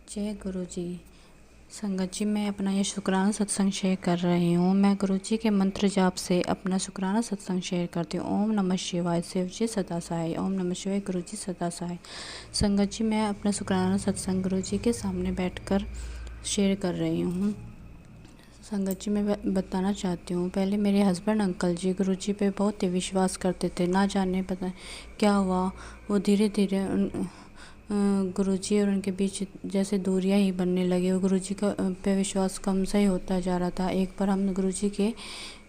जय गुरु जी। संगत जी, मैं अपना ये शुक्राना सत्संग शेयर कर रही हूँ। मैं गुरु जी के मंत्र जाप से अपना शुक्राना सत्संग शेयर करती हूँ। ओम नमः शिवाय, शिव जी सदा सहाय। ओम नमः शिवाय, गुरु जी सदा सहाय। संगत जी, मैं अपना शुक्राना सत्संग गुरु जी के सामने बैठकर शेयर कर रही हूँ। संगत जी, मैं बताना चाहती हूँ, पहले मेरे हस्बैंड अंकल जी गुरु जी पे बहुत ही विश्वास करते थे। ना जाने पता क्या हुआ, वो धीरे धीरे गुरुजी और उनके बीच जैसे दूरियां ही बनने लगी। और गुरुजी का पे विश्वास कम सा ही होता जा रहा था। एक बार हम गुरुजी के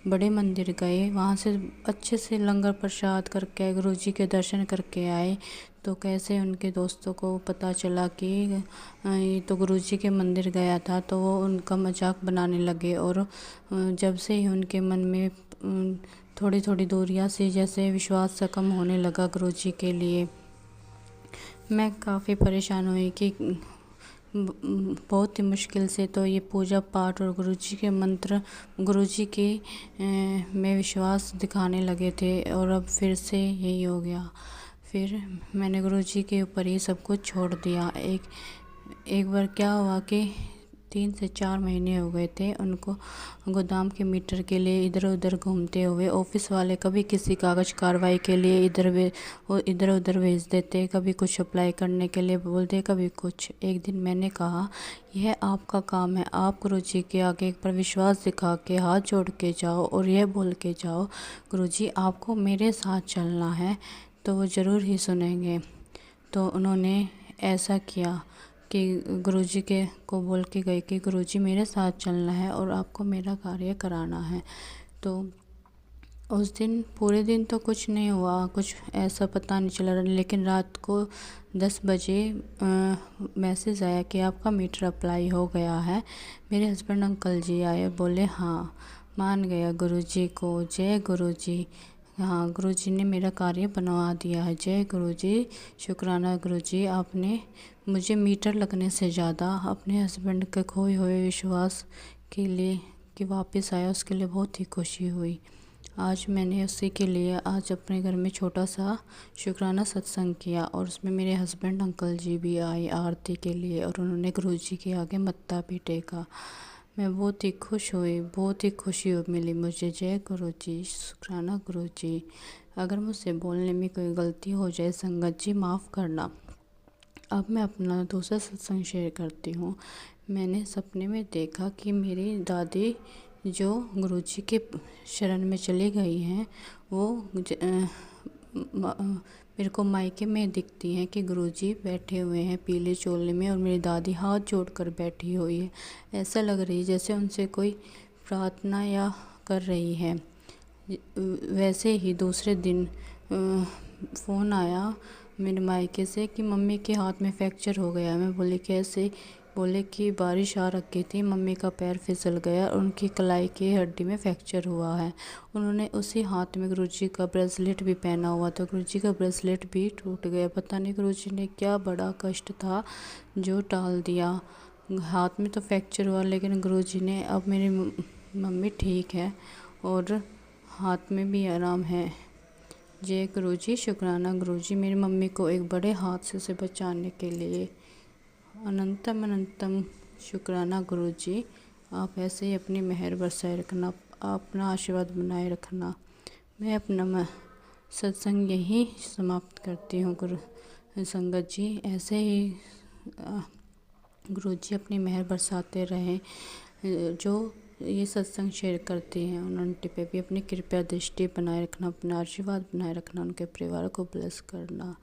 बड़े मंदिर गए, वहाँ से अच्छे से लंगर प्रसाद करके गुरुजी के दर्शन करके आए। तो कैसे उनके दोस्तों को पता चला कि ये तो गुरुजी के मंदिर गया था, तो वो उनका मजाक बनाने लगे। और जब से ही उनके मन में थोड़ी थोड़ी दूरियां से जैसे विश्वास सा कम होने लगा गुरुजी के लिए, मैं काफ़ी परेशान हुई कि बहुत ही मुश्किल से तो ये पूजा पाठ और गुरुजी के मंत्र, गुरुजी के में विश्वास दिखाने लगे थे। और अब फिर से यही हो गया। फिर मैंने गुरुजी के ऊपर ये सब कुछ छोड़ दिया। एक बार क्या हुआ कि 3 से 4 महीने हो गए थे उनको गोदाम के मीटर के लिए इधर उधर घूमते हुए। ऑफिस वाले कभी किसी कागज़ कार्रवाई के लिए इधर उधर भेज देते, कभी कुछ अप्लाई करने के लिए बोलते, कभी कुछ। एक दिन मैंने कहा, यह आपका काम है, आप गुरुजी के आगे एक बार विश्वास दिखा के हाथ जोड़ के जाओ और यह बोल के जाओ, गुरुजी आपको मेरे साथ चलना है, तो वो ज़रूर ही सुनेंगे। तो उन्होंने ऐसा किया कि गुरुजी के को बोल के गए कि गुरुजी मेरे साथ चलना है और आपको मेरा कार्य कराना है। तो उस दिन पूरे दिन तो कुछ नहीं हुआ, कुछ ऐसा पता नहीं चला। लेकिन रात को 10 बजे मैसेज आया कि आपका मीटर अप्लाई हो गया है। मेरे हस्बैंड अंकल जी आए, बोले हाँ मान गया गुरुजी को। जय गुरुजी। हाँ, गुरुजी ने मेरा कार्य बनवा दिया है। जय गुरुजी, शुक्राना गुरुजी, आपने मुझे मीटर लगने से ज़्यादा अपने हस्बैंड के खोए हुए विश्वास के लिए कि वापस आया, उसके लिए बहुत ही खुशी हुई। आज मैंने उसी के लिए आज अपने घर में छोटा सा शुक्राना सत्संग किया और उसमें मेरे हस्बैंड अंकल जी भी आए आरती के लिए और उन्होंने गुरुजी के आगे मत्था भी टेका। मैं बहुत ही खुश हुई, बहुत ही खुशी मिली मुझे। जय गुरुजी, शुक्राना गुरुजी। अगर मुझसे बोलने में कोई गलती हो जाए संगत जी माफ़ करना। अब मैं अपना दूसरा सत्संग शेयर करती हूँ। मैंने सपने में देखा कि मेरी दादी जो गुरुजी के शरण में चली गई हैं, वो मेरे को मायके में दिखती हैं कि गुरुजी बैठे हुए हैं पीले चोले में और मेरी दादी हाथ जोड़कर बैठी हुई है। ऐसा लग रही है जैसे उनसे कोई प्रार्थना या कर रही है। वैसे ही दूसरे दिन फ़ोन आया मेरे मायके से कि मम्मी के हाथ में फ्रैक्चर हो गया। मैं बोली कैसे? बोले कि बारिश आ रखी थी, मम्मी का पैर फिसल गया और उनकी कलाई की हड्डी में फ्रैक्चर हुआ है। उन्होंने उसी हाथ में गुरुजी का ब्रेसलेट भी पहना हुआ था, गुरुजी का ब्रेसलेट भी टूट गया। पता नहीं गुरुजी ने क्या बड़ा कष्ट था जो टाल दिया। हाथ में तो फ्रैक्चर हुआ लेकिन गुरुजी ने, अब मेरी मम्मी ठीक है और हाथ में भी आराम है। जय गुरुजी, शुक्राना गुरुजी, मेरी मम्मी को एक बड़े हादसे से बचाने के लिए। अनंतम अनंतम शुक्राना गुरुजी। आप ऐसे ही अपनी मेहर बरसाए रखना, अपना आशीर्वाद बनाए रखना। मैं अपना सत्संग यही समाप्त करती हूँ। गुरु संगत जी ऐसे ही गुरुजी अपनी मेहर बरसाते रहें। जो ये सत्संग शेयर करते हैं उनके पे भी अपनी कृपया दृष्टि बनाए रखना, अपना आशीर्वाद बनाए रखना, उनके परिवार को ब्लेस करना।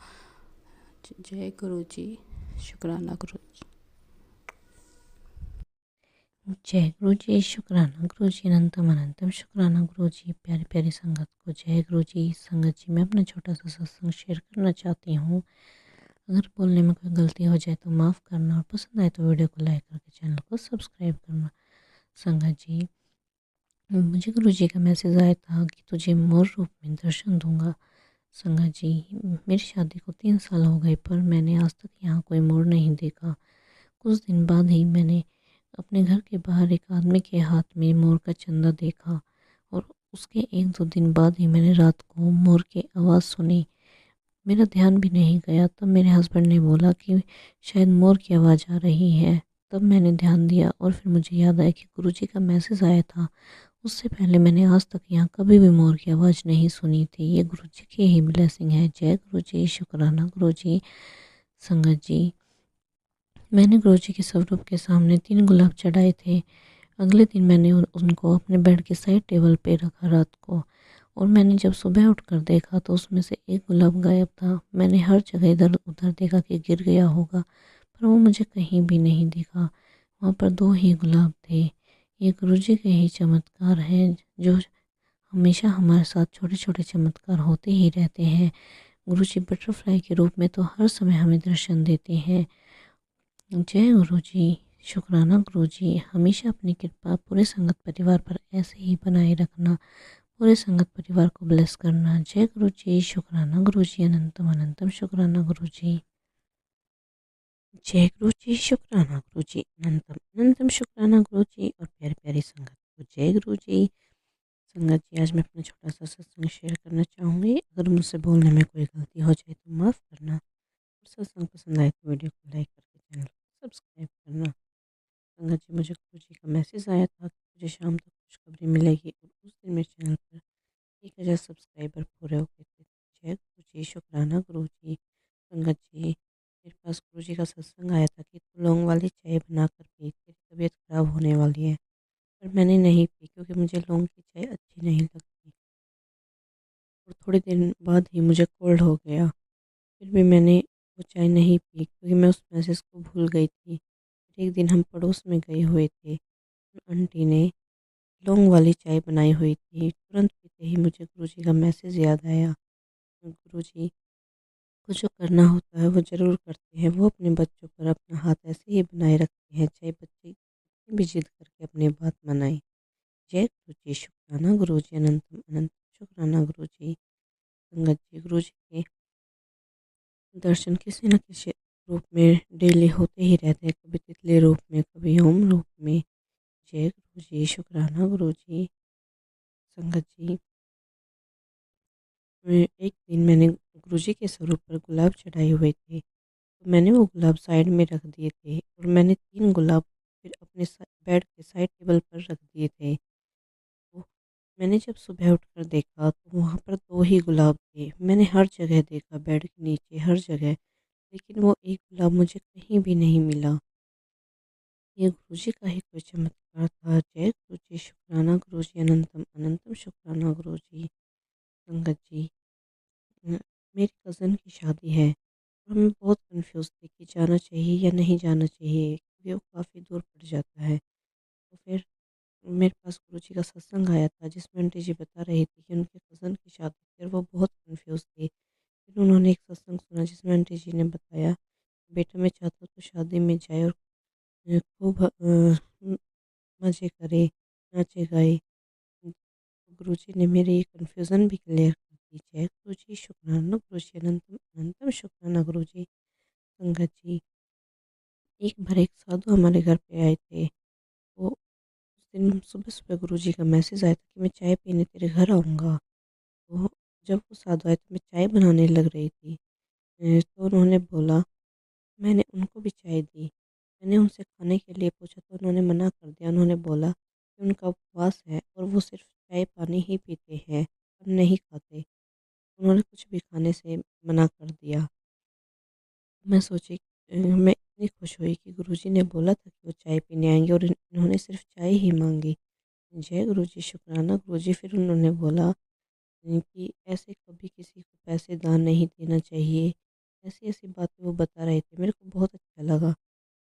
जय गुरुजी, शुक्राना गुरुजी। जय गुरुजी, शुक्राना गुरुजी, अनंतम अनंतम शुक्राना गुरुजी। प्यारी प्यारी संगत को जय गुरुजी। संगत जी, मैं अपना छोटा सा सत्संग शेयर करना चाहती हूँ। अगर बोलने में कोई गलती हो जाए तो माफ़ करना और पसंद आए तो वीडियो को लाइक करके चैनल को सब्सक्राइब करना। संगत जी, मुझे गुरुजी का मैसेज आया था कि तुझे मोर रूप में दर्शन दूंगा। संगत जी, मेरी शादी को 3 साल हो गए पर मैंने आज तक यहाँ कोई मोर नहीं देखा। कुछ दिन बाद ही मैंने अपने घर के बाहर एक आदमी के हाथ में मोर का चंदा देखा और उसके 1-2 दिन बाद ही मैंने रात को मोर की आवाज़ सुनी। मेरा ध्यान भी नहीं गया। तब मेरे हस्बैंड ने बोला कि शायद मोर की आवाज़ आ रही है। तब मैंने ध्यान दिया और फिर मुझे याद आया कि गुरुजी का मैसेज आया था। उससे पहले मैंने आज तक यहाँ कभी भी मोर की आवाज़ नहीं सुनी थी। ये गुरुजी की ही ब्लेसिंग है। जय गुरुजी, शुक्राना गुरुजी। संगत जी, मैंने गुरुजी के स्वरूप के सामने 3 गुलाब चढ़ाए थे। अगले दिन मैंने उनको अपने बेड के साइड टेबल पे रखा रात को, और मैंने जब सुबह उठकर देखा तो उसमें से एक गुलाब गायब था। मैंने हर जगह इधर उधर देखा कि गिर गया होगा, पर वो मुझे कहीं भी नहीं दिखा। वहाँ पर 2 ही गुलाब थे। ये गुरुजी के ही चमत्कार हैं, जो हमेशा हमारे साथ छोटे छोटे चमत्कार होते ही रहते हैं। गुरुजी बटरफ्लाई के रूप में तो हर समय हमें दर्शन देते हैं। जय गुरुजी, शुक्राना गुरुजी। हमेशा अपनी कृपा पूरे संगत परिवार पर ऐसे ही बनाए रखना, पूरे संगत परिवार को ब्लेस करना। जय गुरुजी, शुक्राना गुरुजी, अनंतम अनंतम शुक्राना गुरुजी। जय गुरुजी, शुक्राना गुरुजी, अनंतम अनंतम शुक्राना गुरुजी। और प्यारी प्यारी संगत को जय गुरुजी। संगत जी, आज मैं अपना छोटा सा सत्संग शेयर करना चाहूँगी। अगर मुझसे बोलने में कोई गलती हो जाए तो माफ़ करना। और सत्संग पसंद आए तो वीडियो को लाइक करके चैनल को सब्सक्राइब करना। संगत जी, मुझे गुरु जी का मैसेज आया था कि मुझे शाम तक खुशखबरी मिलेगी, और उस दिन मेरे चैनल पर 1000 सब्सक्राइबर पूरे हो गए थे। जय गुरु जी, शुक्राना गुरु जी। संगत जी, मेरे पास गुरु जी का सत्संग आया था कि तू लौंग वाली चाय बनाकर पी, तेरी तबीयत खराब होने वाली है। पर मैंने नहीं पी, क्योंकि मुझे लौंग की चाय अच्छी नहीं लगती, और थोड़ी देर बाद ही मुझे कोल्ड हो गया। फिर भी मैंने वो चाय नहीं पी, क्योंकि मैं उस मैसेज को भूल गई थी। फिर एक दिन हम पड़ोस में गए हुए थे, आंटी ने लौंग वाली चाय बनाई हुई थी। तुरंत पीते ही मुझे गुरुजी का मैसेज याद आया। गुरुजी को जो करना होता है वो ज़रूर करते हैं। वो अपने बच्चों पर अपना हाथ ऐसे ही बनाए रखते हैं, चाहे बच्चे कितनी भी जिद करके अपनी बात मनाएं। जय गुरुजी, शुक्राना गुरुजी, अनंतम अनंत शुक्राना गुरुजी। संगत जी, गुरुजी के दर्शन किसी न किसी रूप में डेली होते ही रहते हैं, कभी तितली रूप में, कभी ओम रूप में। जय गुरुजी, शुक्राना गुरुजी। संगत जी, एक दिन मैंने गुरुजी के स्वरूप पर गुलाब चढ़ाए हुए थे, तो मैंने वो गुलाब साइड में रख दिए थे, और मैंने 3 गुलाब फिर अपने बेड के साइड टेबल पर रख दिए थे। तो मैंने जब सुबह उठकर देखा तो वहाँ पर 2 ही गुलाब थे। मैंने हर जगह देखा, बेड के नीचे हर जगह, लेकिन वो एक गुलाब मुझे कहीं भी नहीं मिला। ये गुरुजी का ही कोई चमत्कार था। जय गुरुजी, शुक्राना गुरुजी, अनंतम अनंतम शुक्राना गुरुजी। संगत जी, मेरी कज़न की शादी है, और मैं बहुत कन्फ्यूज़ थी कि जाना चाहिए या नहीं जाना चाहिए, क्योंकि वो काफ़ी दूर पड़ जाता है। तो फिर मेरे पास गुरुजी का सत्संग आया था, जिसमें आंटी जी बता रही थी कि उनके कज़न की शादी थी, और वो बहुत कन्फ्यूज़ थी। फिर उन्होंने एक सत्संग सुना, जिसमें आंटी जी ने बताया, बेटा मैं चाहता हूँ तो शादी में जाए, और खूब मज़े करे, नाचे गाए। गुरुजी ने मेरी कन्फ्यूज़न भी क्लियर कर दी। जय गुरुजी, शुक्राना गुरुजी, अनंतम अनंतम शुक्राना गुरुजी। संगत जी, एक बार एक साधु हमारे घर पे आए थे। वो उस दिन सुबह सुबह गुरुजी का मैसेज आया था कि मैं चाय पीने तेरे घर आऊँगा। तो जब वो साधु आए तो मैं चाय बनाने लग रही थी। तो उन्होंने बोला, मैंने उनको भी चाय दी। मैंने उनसे खाने के लिए पूछा तो उन्होंने मना कर दिया। उन्होंने बोला कि उनका उपवास है, और वो सिर्फ़ चाय पानी ही पीते हैं, और नहीं खाते। उन्होंने कुछ भी खाने से मना कर दिया। मैं सोची, मैं इतनी खुश हुई कि गुरुजी ने बोला था कि वो चाय पीने आएँगे, और इन्होंने सिर्फ़ चाय ही माँगी। जय गुरुजी, शुक्राना गुरुजी। फिर उन्होंने बोला कि ऐसे कभी किसी को पैसे दान नहीं देना चाहिए। ऐसी-ऐसी बातें वो बता रहे थे, मेरे को बहुत अच्छा लगा।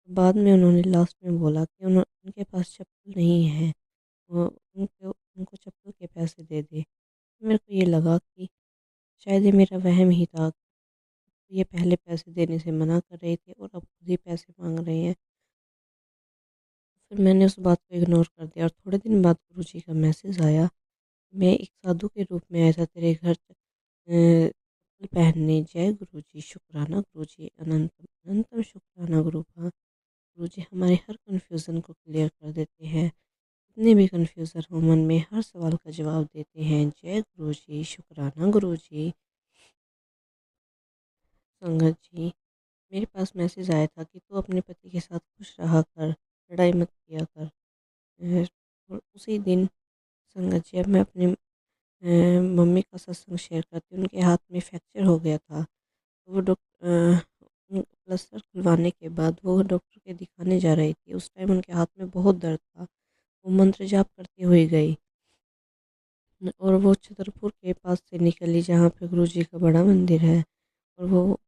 बाद में उन्होंने लास्ट में बोला कि उनके पास चप्पल नहीं है, वो उनको चप्पल के पैसे दे दे। मेरे को ये लगा कि शायद ये मेरा वहम ही था। ये पहले पैसे देने से मना कर रहे थे, और अब खुद ही पैसे माँग रहे हैं। फिर मैंने उस बात को इग्नोर कर दिया, और थोड़े दिन बाद गुरुजी का मैसेज आया, मैं एक साधु के रूप में आया था तेरे घर चप्पल पहनने। जय गुरुजी, शुक्राना गुरुजी, अनंतम अनंतम शुक्राना गुरुजी हमारे हर कन्फ्यूज़न को क्लियर कर देते हैं। जितने भी कन्फ्यूज़न हो मन में, हर सवाल का जवाब देते हैं। जय गुरुजी, शुक्राना गुरुजी। संगत जी, मेरे पास मैसेज आया था कि तू अपने पति के साथ खुश रहा कर, लड़ाई मत किया कर। और उसी दिन संगत जी, अब मैं अपनी मम्मी का सत्संग शेयर करती हूँ। उनके हाथ में फ्रैक्चर हो गया था। तो वो प्लास्टर खुलवाने के बाद वो डॉक्टर के दिखाने जा रही थी। उस टाइम उनके हाथ में बहुत दर्द था। वो मंत्र जाप करती हुई गई और वो छतरपुर के पास से निकली जहाँ पे गुरु जी का बड़ा मंदिर है। और वो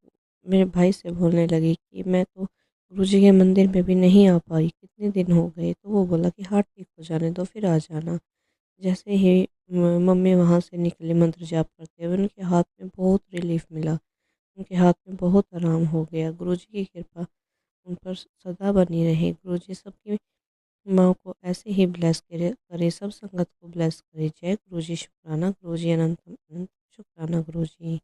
मेरे भाई से बोलने लगी कि मैं तो गुरु जी के मंदिर में भी नहीं आ पाई, कितने दिन हो गए। तो वो बोला कि हाथ ठीक हो जाने दो फिर आ जाना। जैसे ही मम्मी वहाँ से निकली मंत्र जाप करते हुए, उनके हाथ में बहुत रिलीफ मिला। उनके हाथ में बहुत आराम हो गया। गुरु जी की कृपा उन पर सदा बनी रहे। गुरु जी सबकी माँ को ऐसे ही ब्लेस करे करे, सब संगत को ब्लेस करे। जय गुरु जी, शुक्राना गुरु जी, अनंत अनंत शुक्राना गुरु जी।